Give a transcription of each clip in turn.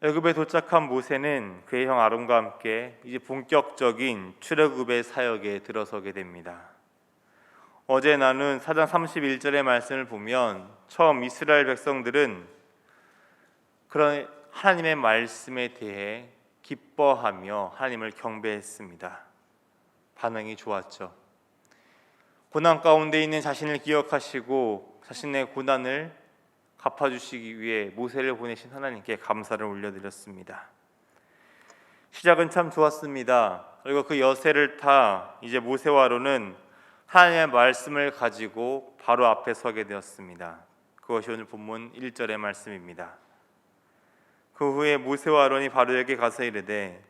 애굽에 도착한 모세는 그의 형 아론과 함께 이제 본격적인 출애굽의 사역에 들어서게 됩니다. 어제 나눈 4장 31절의 말씀을 보면 처음 이스라엘 백성들은 그런 하나님의 말씀에 대해 기뻐하며 하나님을 경배했습니다. 반응이 좋았죠. 고난 가운데 있는 자신을 기억하시고 자신의 고난을 갚아주시기 위해 모세를 보내신 하나님께 감사를 올려드렸습니다. 시작은 참 좋았습니다. 그리고 그 여세를 타 이제 모세와 아론은 하나님의 말씀을 가지고 바로 앞에 서게 되었습니다. 그것이 오늘 본문 1절의 말씀입니다. 그 후에 모세와 아론이 바로에게 가서 이르되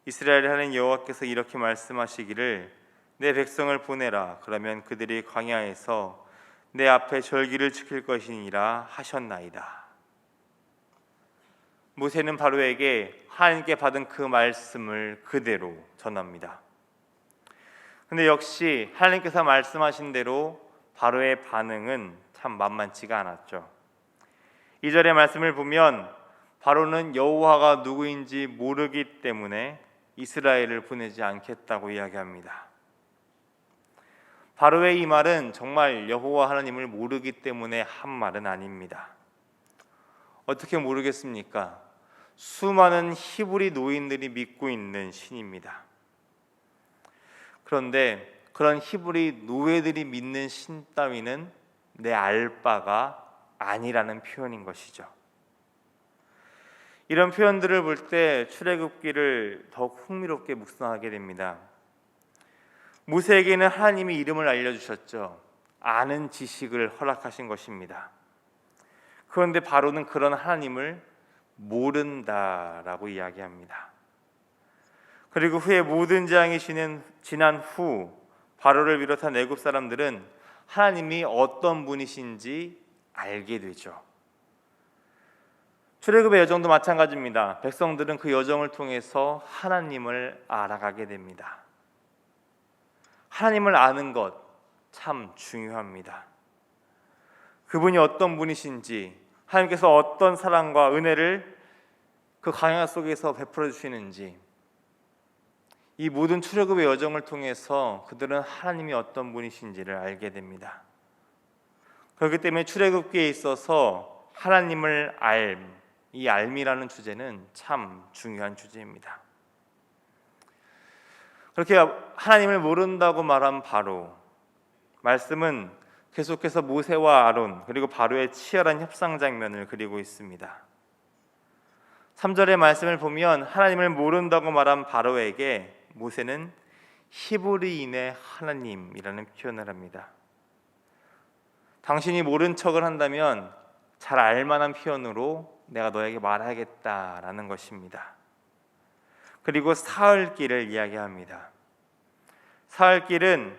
이스라엘의 하나님 여호와께서 이렇게 말씀하시기를 내 백성을 보내라. 그러면 그들이 광야에서 내 앞에 절기를 지킬 것이니라 하셨나이다. 모세는 바로에게 하나님께 받은 그 말씀을 그대로 전합니다. 근데 역시 하나님께서 말씀하신 대로 바로의 반응은 참 만만치가 않았죠. 2절의 말씀을 보면 바로는 여호와가 누구인지 모르기 때문에 이스라엘을 보내지 않겠다고 이야기합니다. 바로의 이 말은 정말 여호와 하나님을 모르기 때문에 한 말은 아닙니다. 어떻게 모르겠습니까? 수많은 히브리 노인들이 믿고 있는 신입니다. 그런데 그런 히브리 노예들이 믿는 신 따위는 내 알 바가 아니라는 표현인 것이죠. 이런 표현들을 볼 때 출애굽기를 더욱 흥미롭게 묵상하게 됩니다. 모세에게는 하나님이 이름을 알려주셨죠. 아는 지식을 허락하신 것입니다. 그런데 바로는 그런 하나님을 모른다라고 이야기합니다. 그리고 후에 모든 재앙이 지난 후 바로를 비롯한 애굽 사람들은 하나님이 어떤 분이신지 알게 되죠. 출애굽의 여정도 마찬가지입니다. 백성들은 그 여정을 통해서 하나님을 알아가게 됩니다. 하나님을 아는 것 참 중요합니다. 그분이 어떤 분이신지, 하나님께서 어떤 사랑과 은혜를 그 광야 속에서 베풀어 주시는지, 이 모든 출애굽의 여정을 통해서 그들은 하나님이 어떤 분이신지를 알게 됩니다. 그렇기 때문에 출애굽기에 있어서 하나님을 이 알미라는 주제는 참 중요한 주제입니다. 그렇게 하나님을 모른다고 말한 바로, 말씀은 계속해서 모세와 아론 그리고 바로의 치열한 협상 장면을 그리고 있습니다. 3절의 말씀을 보면 하나님을 모른다고 말한 바로에게 모세는 히브리인의 하나님이라는 표현을 합니다. 당신이 모른 척을 한다면 잘 알만한 표현으로 내가 너에게 말하겠다라는 것입니다. 그리고 사흘길을 이야기합니다. 사흘길은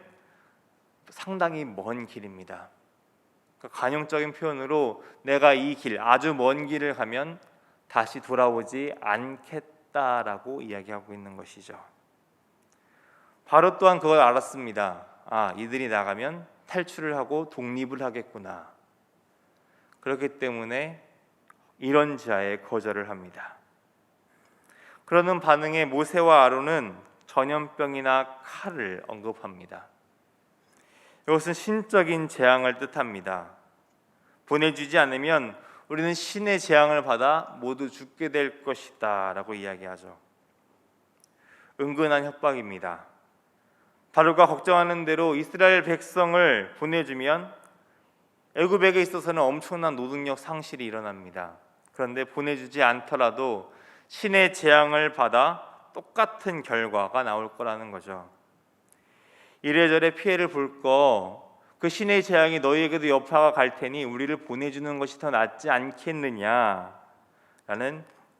상당히 먼 길입니다. 관용적인 표현으로 내가 이 길, 아주 먼 길을 가면 다시 돌아오지 않겠다라고 이야기하고 있는 것이죠. 바로 또한 그걸 알았습니다. 이들이 나가면 탈출을 하고 독립을 하겠구나. 그렇기 때문에 이런 지하에 거절을 합니다. 그러는 반응에 모세와 아론은 전염병이나 칼을 언급합니다. 이것은 신적인 재앙을 뜻합니다. 보내주지 않으면 우리는 신의 재앙을 받아 모두 죽게 될 것이다 라고 이야기하죠. 은근한 협박입니다. 바로가 걱정하는 대로 이스라엘 백성을 보내주면 애굽에게 있어서는 엄청난 노동력 상실이 일어납니다. 그런데 보내주지 않더라도 신의 재앙을 받아 똑같은 결과가 나올 거라는 거죠. 이래저래 피해를 볼 그 신의 재앙이 너희에게도 여파가 갈 테니 우리를 보내주는 것이 더 낫지 않겠느냐라는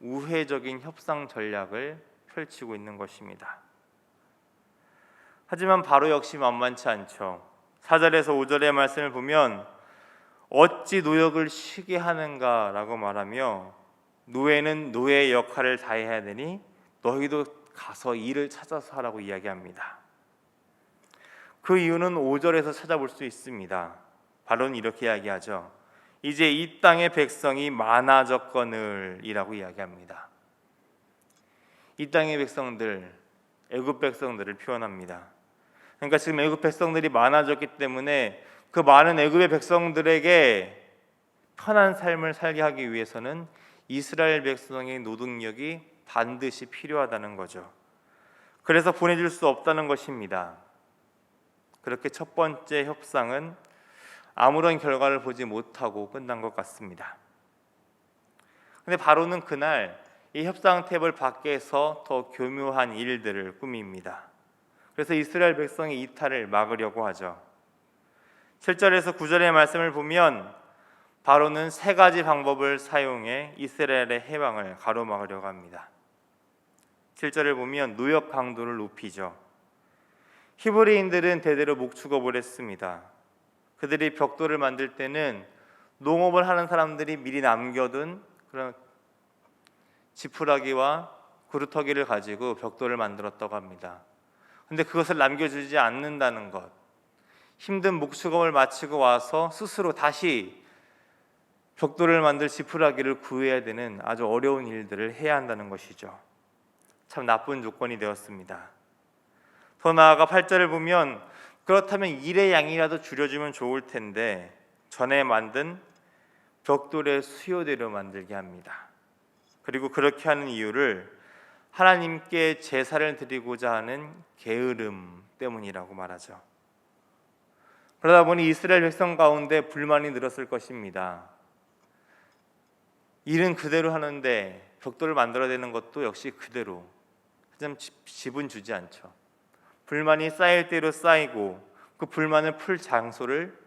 우회적인 협상 전략을 펼치고 있는 것입니다. 하지만 바로 역시 만만치 않죠. 4절에서 5절의 말씀을 보면 어찌 노역을 쉬게 하는가라고 말하며 노예는 노예의 역할을 다해야 되니 너희도 가서 일을 찾아서 하라고 이야기합니다. 그 이유는 5절에서 찾아볼 수 있습니다. 바로는 이렇게 이야기하죠. 이제 이 땅의 백성이 많아졌거늘 이라고 이야기합니다. 이 땅의 백성들, 애굽 백성들을 표현합니다. 그러니까 지금 애굽 백성들이 많아졌기 때문에 그 많은 애굽의 백성들에게 편한 삶을 살게 하기 위해서는 이스라엘 백성의 노동력이 반드시 필요하다는 거죠. 그래서 보내줄 수 없다는 것입니다. 그렇게 첫 번째 협상은 아무런 결과를 보지 못하고 끝난 것 같습니다. 근데 바로는 그날 이 협상 테이블 밖에서 더 교묘한 일들을 꾸밉니다. 그래서 이스라엘 백성의 이탈을 막으려고 하죠. 7절에서 9절의 말씀을 보면 바로는 세 가지 방법을 사용해 이스라엘의 해방을 가로막으려고 합니다. 7절을 보면 노역 강도를 높이죠. 히브리인들은 대대로 목축업을 했습니다. 그들이 벽돌을 만들 때는 농업을 하는 사람들이 미리 남겨둔 그런 지푸라기와 구루터기를 가지고 벽돌을 만들었다고 합니다. 근데 그것을 남겨주지 않는다는 것, 힘든 목축업을 마치고 와서 스스로 다시 벽돌을 만들 지푸라기를 구해야 되는 아주 어려운 일들을 해야 한다는 것이죠. 참 나쁜 조건이 되었습니다. 더 나아가 8절을 보면 그렇다면 일의 양이라도 줄여주면 좋을 텐데 전에 만든 벽돌의 수요대로 만들게 합니다. 그리고 그렇게 하는 이유를 하나님께 제사를 드리고자 하는 게으름 때문이라고 말하죠. 그러다 보니 이스라엘 백성 가운데 불만이 늘었을 것입니다. 일은 그대로 하는데 벽돌을 만들어야 되는 것도 역시 그대로, 하지만 집은 주지 않죠. 불만이 쌓일 대로 쌓이고 그 불만을 풀 장소를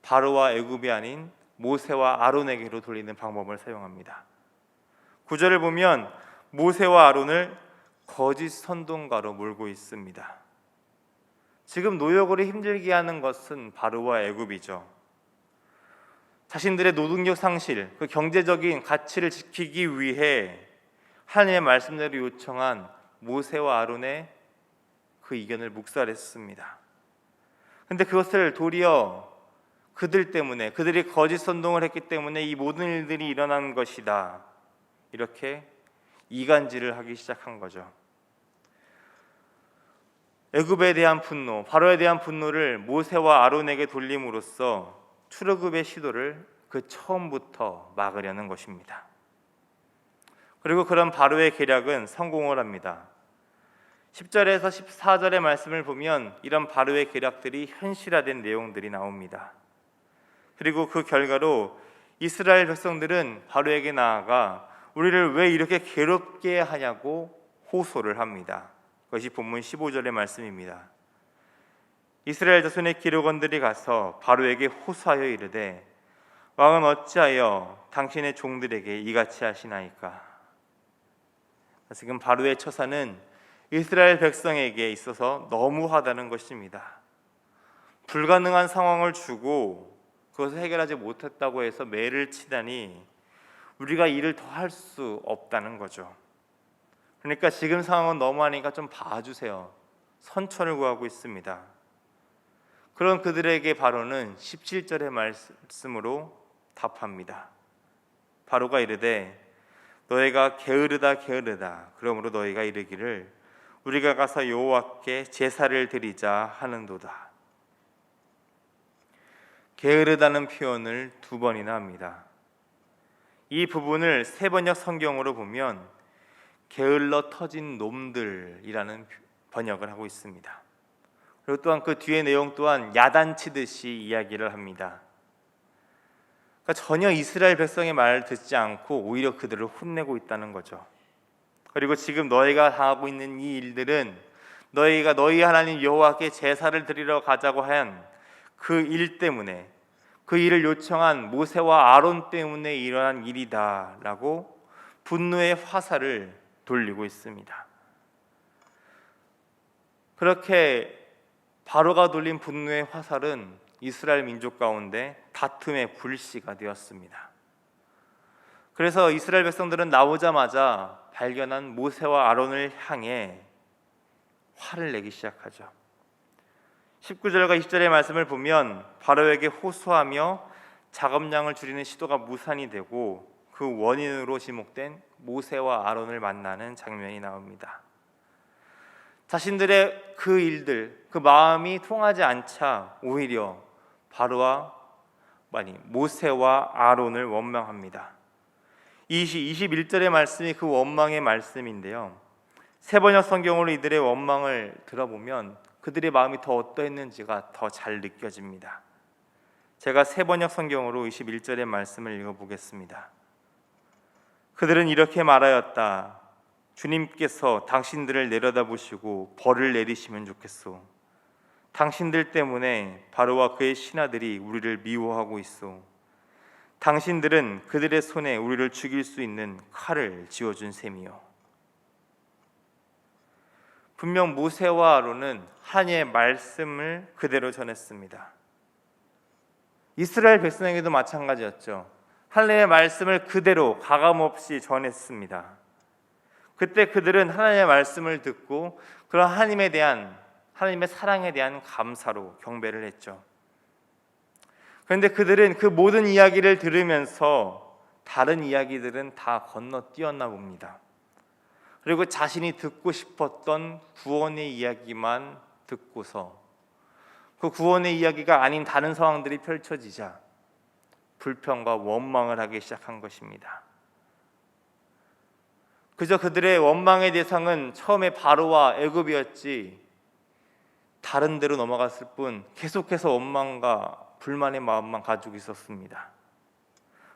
바로와 애굽이 아닌 모세와 아론에게로 돌리는 방법을 사용합니다. 9절을 보면 모세와 아론을 거짓 선동가로 몰고 있습니다. 지금 노역으로 힘들게 하는 것은 바로와 애굽이죠. 자신들의 노동력 상실, 그 경제적인 가치를 지키기 위해 하나님의 말씀대로 요청한 모세와 아론의 그 이견을 묵살했습니다. 그런데 그것을 도리어 그들 때문에, 그들이 거짓 선동을 했기 때문에 이 모든 일들이 일어난 것이다, 이렇게 이간질을 하기 시작한 거죠. 애굽에 대한 분노, 바로에 대한 분노를 모세와 아론에게 돌림으로써 출애굽의 시도를 그 처음부터 막으려는 것입니다. 그리고 그런 바로의 계략은 성공을 합니다. 10절에서 14절의 말씀을 보면 이런 바로의 계략들이 현실화된 내용들이 나옵니다. 그리고 그 결과로 이스라엘 백성들은 바로에게 나아가 우리를 왜 이렇게 괴롭게 하냐고 호소를 합니다. 그것이 본문 15절의 말씀입니다. 이스라엘 자손의 기록원들이 가서 바로에게 호소하여 이르되 왕은 어찌하여 당신의 종들에게 이같이 하시나이까. 지금 바로의 처사는 이스라엘 백성에게 있어서 너무하다는 것입니다. 불가능한 상황을 주고 그것을 해결하지 못했다고 해서 매를 치다니 우리가 일을 더 할 수 없다는 거죠. 그러니까 지금 상황은 너무하니까 좀 봐주세요, 선처를 구하고 있습니다. 그런 그들에게 바로는 17절의 말씀으로 답합니다. 바로가 이르되 너희가 게으르다 게으르다 그러므로 너희가 이르기를 우리가 가서 여호와께 제사를 드리자 하는도다. 게으르다는 표현을 두 번이나 합니다. 이 부분을 세번역 성경으로 보면 게을러 터진 놈들이라는 번역을 하고 있습니다. 그리고 또한 그 뒤의 내용 또한 야단치듯이 이야기를 합니다. 그러니까 전혀 이스라엘 백성의 말을 듣지 않고 오히려 그들을 혼내고 있다는 거죠. 그리고 지금 너희가 당하고 있는 이 일들은 너희가 너희 하나님 여호와께 제사를 드리러 가자고 한 그 일 때문에, 그 일을 요청한 모세와 아론 때문에 일어난 일이다라고 분노의 화살을 돌리고 있습니다. 그렇게 바로가 돌린 분노의 화살은 이스라엘 민족 가운데 다툼의 불씨가 되었습니다. 그래서 이스라엘 백성들은 나오자마자 발견한 모세와 아론을 향해 화를 내기 시작하죠. 19절과 20절의 말씀을 보면 바로에게 호소하며 작업량을 줄이는 시도가 무산이 되고 그 원인으로 지목된 모세와 아론을 만나는 장면이 나옵니다. 자신들의 그 일들, 그 마음이 통하지 않자 오히려 모세와 아론을 원망합니다. 21절의 말씀이 그 원망의 말씀인데요, 세번역 성경으로 이들의 원망을 들어보면 그들의 마음이 더 어떠했는지가 더 잘 느껴집니다. 제가 세번역 성경으로 21절의 말씀을 읽어보겠습니다. 그들은 이렇게 말하였다. 주님께서 당신들을 내려다보시고 벌을 내리시면 좋겠소. 당신들 때문에 바로와 그의 신하들이 우리를 미워하고 있소. 당신들은 그들의 손에 우리를 죽일 수 있는 칼을 쥐어준 셈이요. 분명 모세와 아론은 하나님의 말씀을 그대로 전했습니다. 이스라엘 백성에게도 마찬가지였죠. 하나님의 말씀을 그대로 가감없이 전했습니다. 그때 그들은 하나님의 말씀을 듣고 그런 하나님의 사랑에 대한 감사로 경배를 했죠. 그런데 그들은 그 모든 이야기를 들으면서 다른 이야기들은 다 건너뛰었나 봅니다. 그리고 자신이 듣고 싶었던 구원의 이야기만 듣고서 그 구원의 이야기가 아닌 다른 상황들이 펼쳐지자 불평과 원망을 하기 시작한 것입니다. 그저 그들의 원망의 대상은 처음에 바로와 애굽이었지 다른 데로 넘어갔을 뿐 계속해서 원망과 불만의 마음만 가지고 있었습니다.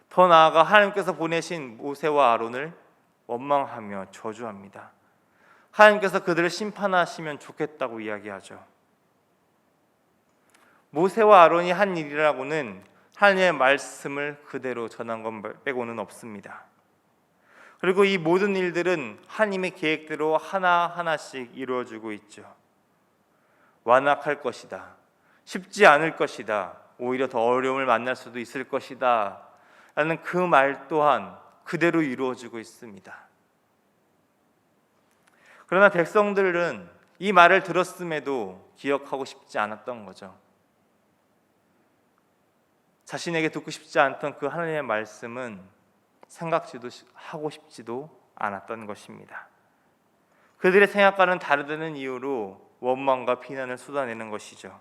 더 나아가 하나님께서 보내신 모세와 아론을 원망하며 저주합니다. 하나님께서 그들을 심판하시면 좋겠다고 이야기하죠. 모세와 아론이 한 일이라고는 하나님의 말씀을 그대로 전한 것 빼고는 없습니다. 그리고 이 모든 일들은 하나님의 계획대로 하나하나씩 이루어지고 있죠. 완악할 것이다, 쉽지 않을 것이다, 오히려 더 어려움을 만날 수도 있을 것이다 라는 그 말 또한 그대로 이루어지고 있습니다. 그러나 백성들은 이 말을 들었음에도 기억하고 싶지 않았던 거죠. 자신에게 듣고 싶지 않던 그 하나님의 말씀은 생각지도 하고 싶지도 않았던 것입니다. 그들의 생각과는 다르다는 이유로 원망과 비난을 쏟아내는 것이죠.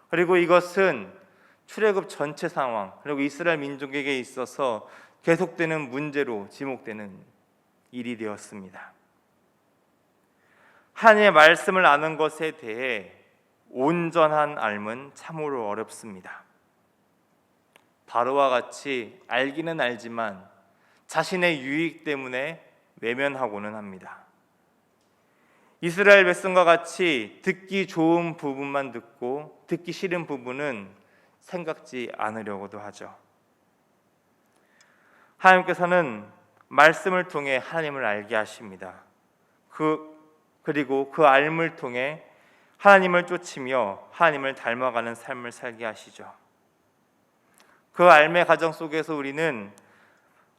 그리고 이것은 출애굽 전체 상황, 그리고 이스라엘 민족에게 있어서 계속되는 문제로 지목되는 일이 되었습니다. 하나님의 말씀을 아는 것에 대해 온전한 알면 참으로 어렵습니다. 바로와 같이 알기는 알지만 자신의 유익 때문에 외면하고는 합니다. 이스라엘 백성과 같이 듣기 좋은 부분만 듣고 듣기 싫은 부분은 생각지 않으려고도 하죠. 하나님께서는 말씀을 통해 하나님을 알게 하십니다. 그리고 그 알을 통해 하나님을 쫓으며 하나님을 닮아가는 삶을 살게 하시죠. 그 알의 과정 속에서 우리는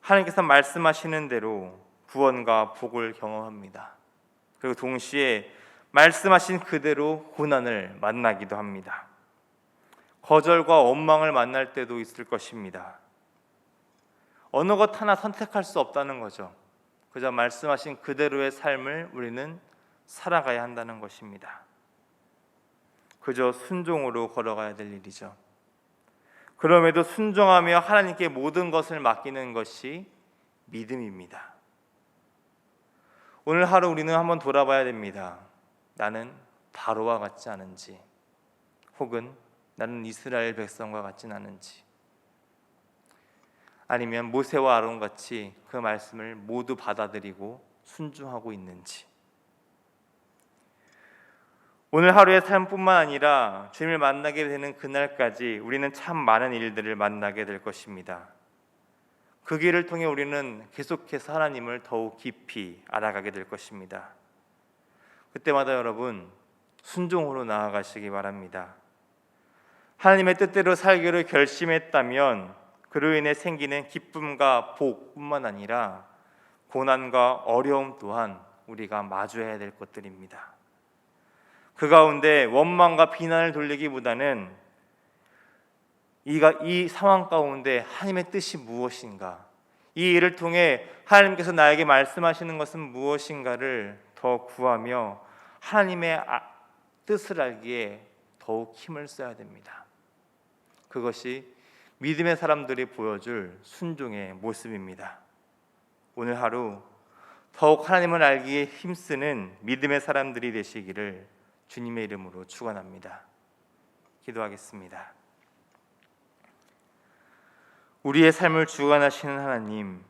하나님께서 말씀하시는 대로 구원과 복을 경험합니다. 그리고 동시에 말씀하신 그대로 고난을 만나기도 합니다. 거절과 원망을 만날 때도 있을 것입니다. 어느 것 하나 선택할 수 없다는 거죠. 그저 말씀하신 그대로의 삶을 우리는 살아가야 한다는 것입니다. 그저 순종으로 걸어가야 될 일이죠. 그럼에도 순종하며 하나님께 모든 것을 맡기는 것이 믿음입니다. 오늘 하루 우리는 한번 돌아봐야 됩니다. 나는 바로와 같지 않은지, 혹은 나는 이스라엘 백성과 같진 않은지, 아니면 모세와 아론 같이 그 말씀을 모두 받아들이고 순종하고 있는지. 오늘 하루의 삶뿐만 아니라 주님을 만나게 되는 그날까지 우리는 참 많은 일들을 만나게 될 것입니다. 그 길을 통해 우리는 계속해서 하나님을 더욱 깊이 알아가게 될 것입니다. 그때마다 여러분 순종으로 나아가시기 바랍니다. 하나님의 뜻대로 살기로 결심했다면 그로 인해 생기는 기쁨과 복뿐만 아니라 고난과 어려움 또한 우리가 마주해야 될 것들입니다. 그 가운데 원망과 비난을 돌리기보다는 이 상황 가운데 하나님의 뜻이 무엇인가, 이 일을 통해 하나님께서 나에게 말씀하시는 것은 무엇인가를 더 구하며 하나님의 뜻을 알기에 더욱 힘을 써야 됩니다. 그것이 믿음의 사람들이 보여줄 순종의 모습입니다. 오늘 하루 더욱 하나님을 알기에 힘쓰는 믿음의 사람들이 되시기를 주님의 이름으로 축원합니다. 기도하겠습니다. 우리의 삶을 주관하시는 하나님,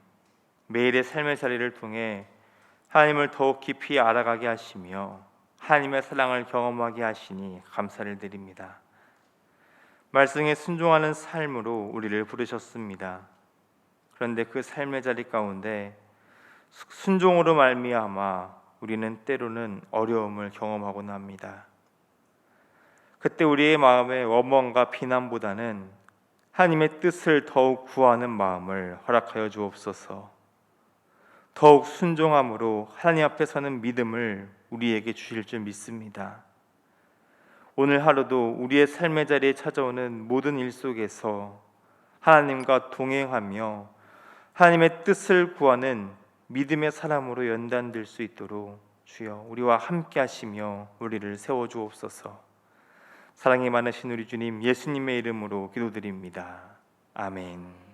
매일의 삶의 자리를 통해 하나님을 더욱 깊이 알아가게 하시며 하나님의 사랑을 경험하게 하시니 감사를 드립니다. 말씀에 순종하는 삶으로 우리를 부르셨습니다. 그런데 그 삶의 자리 가운데 순종으로 말미암아 우리는 때로는 어려움을 경험하곤 합니다. 그때 우리의 마음에 원망과 비난보다는 하나님의 뜻을 더욱 구하는 마음을 허락하여 주옵소서. 더욱 순종함으로 하나님 앞에 서는 믿음을 우리에게 주실 줄 믿습니다. 오늘 하루도 우리의 삶의 자리에 찾아오는 모든 일 속에서 하나님과 동행하며 하나님의 뜻을 구하는 믿음의 사람으로 연단될 수 있도록 주여 우리와 함께 하시며 우리를 세워주옵소서. 사랑이 많으신 우리 주님 예수님의 이름으로 기도드립니다. 아멘.